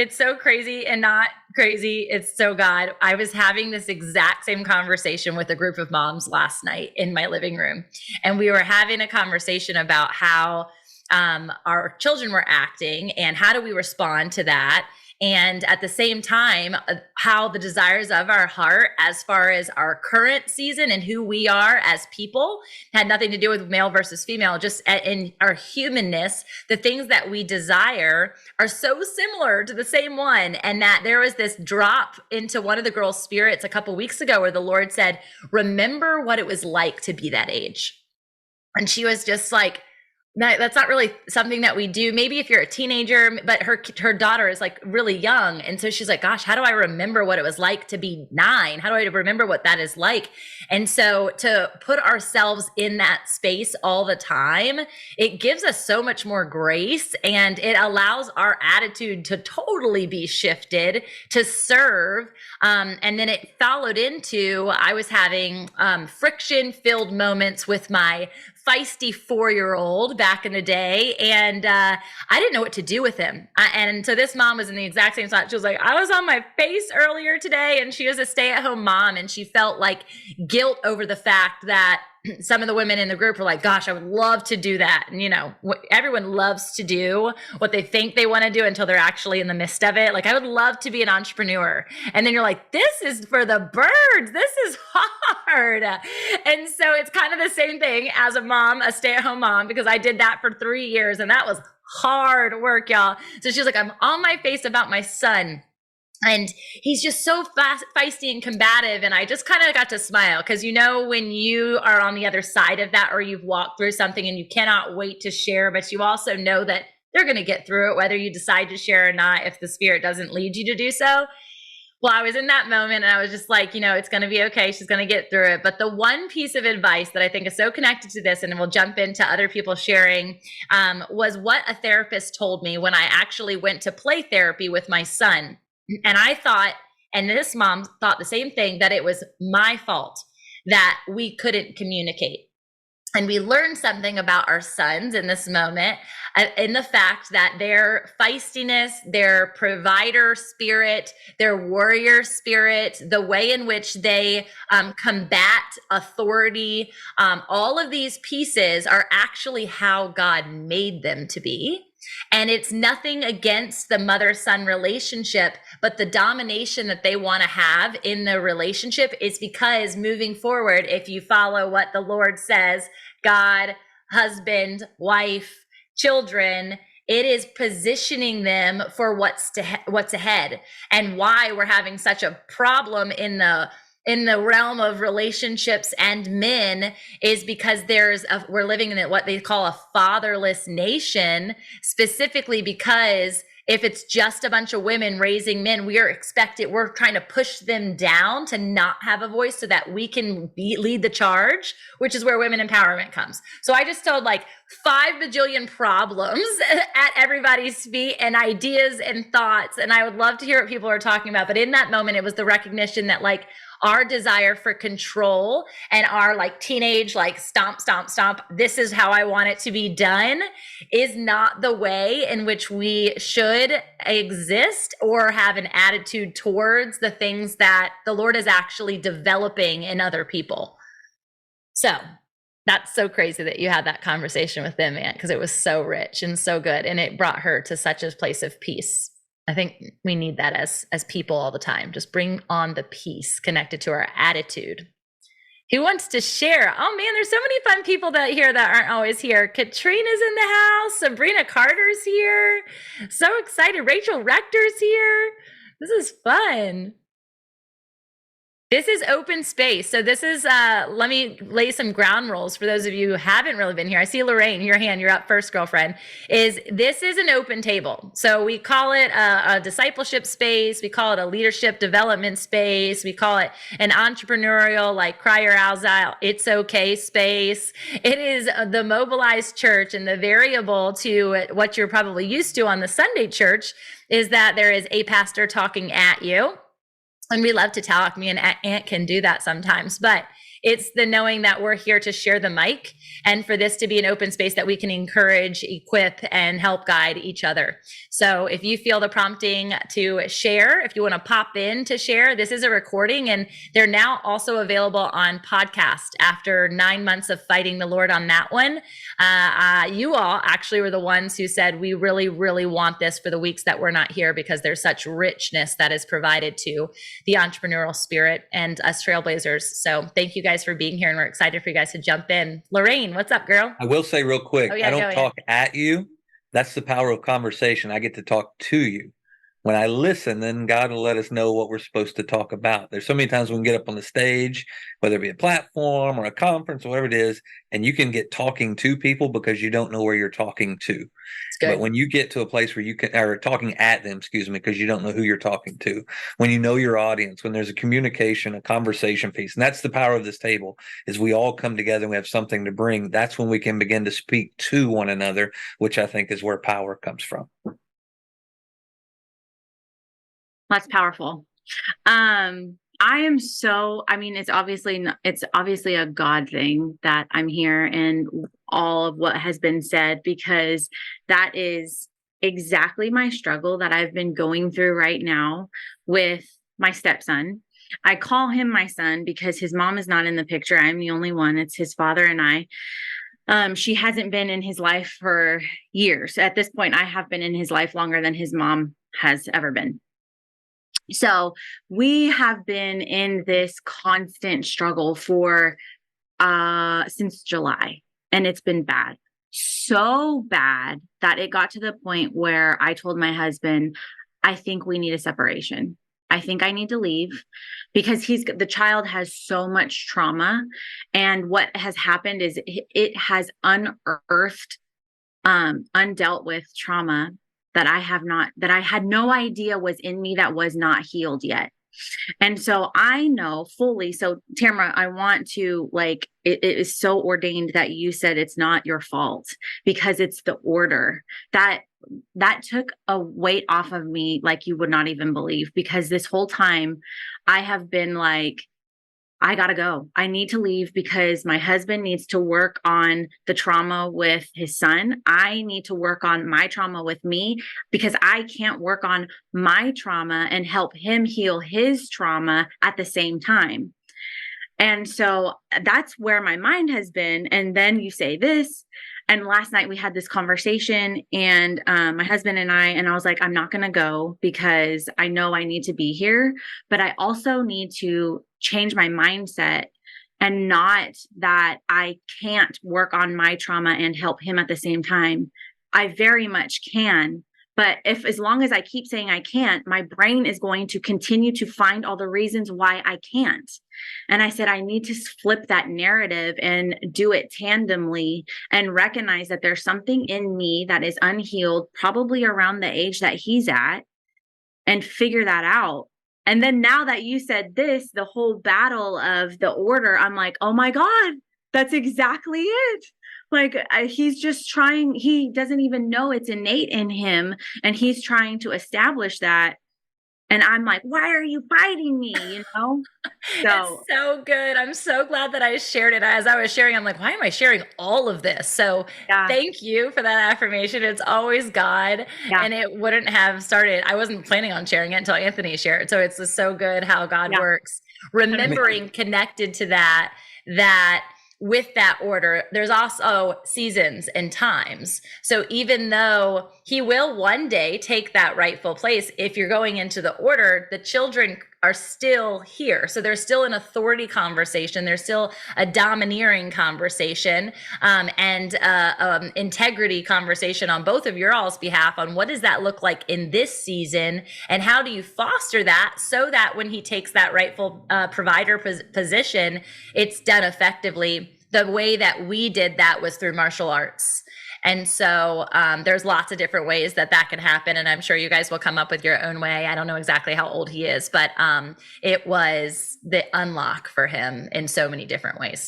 It's so crazy and not crazy. It's so God. I was having this exact same conversation with a group of moms last night in my living room. And we were having a conversation about how our children were acting and how do we respond to that. And at the same time, how the desires of our heart, as far as our current season and who we are as people, had nothing to do with male versus female, just in our humanness, the things that we desire are so similar to the same one. And that there was this drop into one of the girls' spirits a couple weeks ago where the Lord said, remember what it was like to be that age. And she was just like, that's not really something that we do. Maybe if you're a teenager, but her daughter is like really young. And so she's like, gosh, how do I remember what it was like to be 9? How do I remember what that is like? And so to put ourselves in that space all the time, it gives us so much more grace, and it allows our attitude to totally be shifted to serve. And then it followed into, I was having friction filled moments with my feisty 4-year-old back in the day. And I didn't know what to do with him. And so this mom was in the exact same spot. She was like, I was on my face earlier today, and she was a stay-at-home mom. And she felt like guilt over the fact that some of the women in the group were like, gosh, I would love to do that. And, everyone loves to do what they think they want to do until they're actually in the midst of it. Like, I would love to be an entrepreneur. And then you're like, this is for the birds. This is hard. And so it's kind of the same thing as a mom, a stay-at-home mom, because I did that for 3 years, and that was hard work, y'all. So she was like, I'm on my face about my son. And he's just so feisty and combative. And I just kind of got to smile because, when you are on the other side of that, or you've walked through something and you cannot wait to share, but you also know that they're going to get through it, whether you decide to share or not, if the Spirit doesn't lead you to do so. Well, I was in that moment and I was just like, it's going to be okay. She's going to get through it. But the one piece of advice that I think is so connected to this, and we'll jump into other people sharing, was what a therapist told me when I actually went to play therapy with my son. And I thought, and this mom thought the same thing, that it was my fault that we couldn't communicate. And we learned something about our sons in this moment, in the fact that their feistiness, their provider spirit, their warrior spirit, the way in which they combat authority, all of these pieces are actually how God made them to be. And it's nothing against the mother-son relationship, but the domination that they want to have in the relationship is because moving forward, if you follow what the Lord says, God, husband, wife, children, it is positioning them for what's ahead. And why we're having such a problem in the realm of relationships and men is because we're living in what they call a fatherless nation, specifically because if it's just a bunch of women raising men, we're trying to push them down to not have a voice so that we can lead the charge, which is where women empowerment comes. So I just told like 5 bajillion problems at everybody's feet and ideas and thoughts. And I would love to hear what people are talking about. But in that moment, it was the recognition that like our desire for control and our like teenage, like stomp, stomp, stomp, this is how I want it to be done, is not the way in which we should exist or have an attitude towards the things that the Lord is actually developing in other people. So that's so crazy that you had that conversation with them, Aunt, because it was so rich and so good. And it brought her to such a place of peace. I think we need that as people all the time. Just bring on the peace connected to our attitude. Who wants to share? Oh man, there's so many fun people that aren't always here. Katrina's in the house. Sabrina Carter's here. So excited. Rachel Rector's here. This is fun. This is open space. So this is, let me lay some ground rules for those of you who haven't really been here. I see Lorraine, your hand, you're up first, girlfriend. This is an open table. So we call it a discipleship space. We call it a leadership development space. We call it an entrepreneurial, like cry your eyes out, it's okay space. It is the mobilized church, and the variable to what you're probably used to on the Sunday church is that there is a pastor talking at you. And we love to talk. Me and Aunt can do that sometimes. But It's the knowing that we're here to share the mic and for this to be an open space that we can encourage, equip, and help guide each other. So if you feel the prompting to share, if you want to pop in to share, this is a recording, and they're now also available on podcast after 9 months of fighting the Lord on that one. You all actually were the ones who said, we really, really want this for the weeks that we're not here, because there's such richness that is provided to the entrepreneurial spirit and us trailblazers. So thank you guys for being here, and we're excited for you guys to jump in. Lorraine, what's up, girl? I will say real quick, Yeah, I don't talk at you. That's the power of conversation. I get to talk to you. When I listen, then God will let us know what we're supposed to talk about. There's so many times we can get up on the stage, whether it be a platform or a conference or whatever it is, and you can get talking to people because you don't know where you're talking to. But when you get to a place where you can, or talking at them, excuse me, because you don't know who you're talking to, when you know your audience, when there's a communication, a conversation piece, and that's the power of this table, is we all come together and we have something to bring. That's when we can begin to speak to one another, which I think is where power comes from. That's powerful. It's obviously a God thing that I'm here and all of what has been said, because that is exactly my struggle that I've been going through right now with my stepson. I call him my son because his mom is not in the picture. I'm the only one. It's his father and I. She hasn't been in his life for years. At this point, I have been in his life longer than his mom has ever been. So we have been in this constant struggle for since July, and it's been bad. So bad that it got to the point where I told my husband, I think we need a separation. I think I need to leave, because the child has so much trauma. And what has happened is it has unearthed undealt with trauma that I had no idea was in me, that was not healed yet. And so I know fully. So Tamara, I want to it is so ordained that you said it's not your fault, because it's the order that took a weight off of me like you would not even believe, because this whole time I have been like, I gotta go. I need to leave because my husband needs to work on the trauma with his son. I need to work on my trauma with me, because I can't work on my trauma and help him heal his trauma at the same time. And so that's where my mind has been. And then you say this. And last night we had this conversation, and my husband and I was like, I'm not going to go because I know I need to be here, but I also need to change my mindset, and not that I can't work on my trauma and help him at the same time. I very much can. But as long as I keep saying I can't, my brain is going to continue to find all the reasons why I can't. And I said, I need to flip that narrative and do it tandemly, and recognize that there's something in me that is unhealed, probably around the age that he's at, and figure that out. And then now that you said this, the whole battle of the order, I'm like, oh my God, that's exactly it. He's just trying, he doesn't even know it's innate in him, and he's trying to establish that. And I'm like, why are you fighting me? So it's so good. I'm so glad that I shared it. As I was sharing, I'm like, why am I sharing all of this? So Thank you for that affirmation. It's always God. And it wouldn't have started. I wasn't planning on sharing it until Anthony shared. So it's just so good how God works. Remembering connected to that with that order, there's also seasons and times. So even though he will one day take that rightful place, if you're going into the order, the children are still here. So there's still an authority conversation. There's still a domineering conversation, and integrity conversation on both of your all's behalf on what does that look like in this season, and how do you foster that so that when he takes that rightful provider position, it's done effectively. The way that we did that was through martial arts. And so there's lots of different ways that can happen. And I'm sure you guys will come up with your own way. I don't know exactly how old he is, but it was the unlock for him in so many different ways.